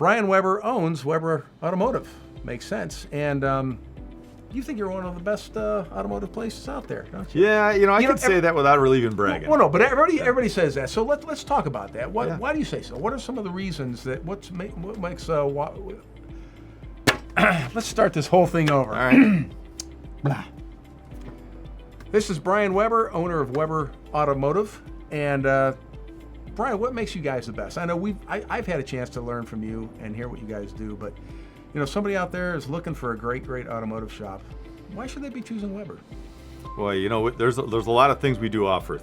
Brian Weber owns Weber Automotive. Makes sense. And you think you're one of the best automotive places out there, don't you? Yeah, I can say that without really even bragging. Well, no, but everybody says that. So let's talk about that. Why do you say so? What are some of the reasons that what makes let's start this whole thing over. All right. This is Brian Weber, owner of Weber Automotive, and Brian, what makes you guys the best? I know I've had a chance to learn from you and hear what you guys do, but somebody out there is looking for a great automotive shop. Why should they be choosing Weber? Well, there's a lot of things we do offer.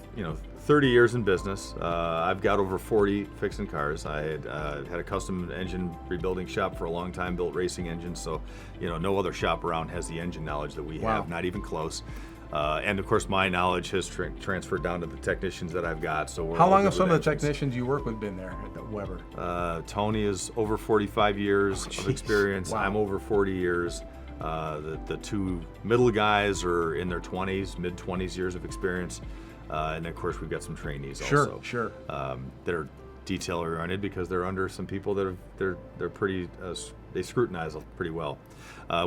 30 years in business. I've got over 40 fixing cars. I had a custom engine rebuilding shop for a long time, built racing engines. So, no other shop around has the engine knowledge that we have, not even close. And of course, my knowledge has transferred down to the technicians that I've got. So how long have some of the technicians you work with been there at Weber? Tony is over 45 years of experience. Wow. I'm over 40 years. The two middle guys are in their 20s, mid 20s years of experience. And then, of course, we've got some trainees also. Sure. That are detail oriented because they're under some people that they're pretty they scrutinize pretty well.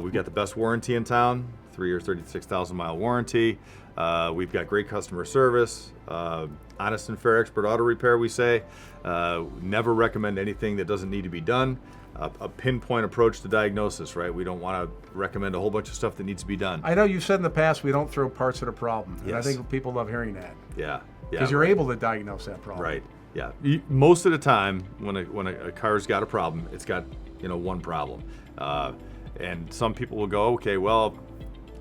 We've got the best warranty in town, 3-year, 36,000 mile warranty. We've got great customer service, honest and fair expert auto repair. We say never recommend anything that doesn't need to be done. A pinpoint approach to diagnosis, right? We don't want to recommend a whole bunch of stuff that needs to be done. I know you've said in the past we don't throw parts at a problem. Yes. And I think people love hearing that. Yeah. Because you're able to diagnose that problem. Right. Yeah. Most of the time, when a car's got a problem, it's got one problem, and some people will go, okay, well,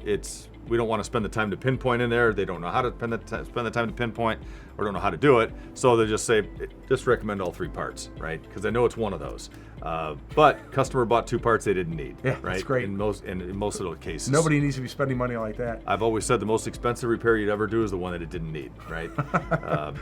we don't want to spend the time to pinpoint in there. They don't know how to spend the time to pinpoint, or don't know how to do it. So they just say, just recommend all 3 parts, right? Because I know it's one of those. But customer bought 2 parts they didn't need. Yeah, right? That's great. In most of those cases. Nobody needs to be spending money like that. I've always said the most expensive repair you'd ever do is the one that it didn't need, right?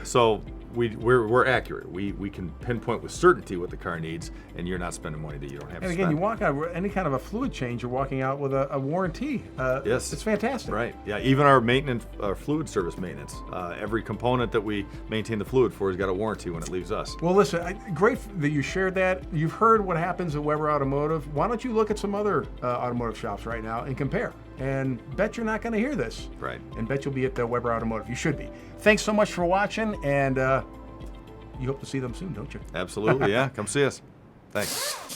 So we're accurate. We can pinpoint with certainty what the car needs, and you're not spending money that you don't have to spend. And again, you walk out with any kind of a fluid change, you're walking out with a warranty. Yes. It's fantastic. Right. Yeah. Even our maintenance, our fluid service maintenance, every component that we maintain the fluid for has got a warranty when it leaves us. Well, listen, great that you shared that. You've heard what happens at Weber Automotive. Why don't you look at some other automotive shops right now and compare? And bet you're not going to hear this. Right. And bet you'll be at the Weber Automotive. You should be. Thanks so much for watching, and you hope to see them soon, don't you? Absolutely. Yeah. Come see us. Thanks.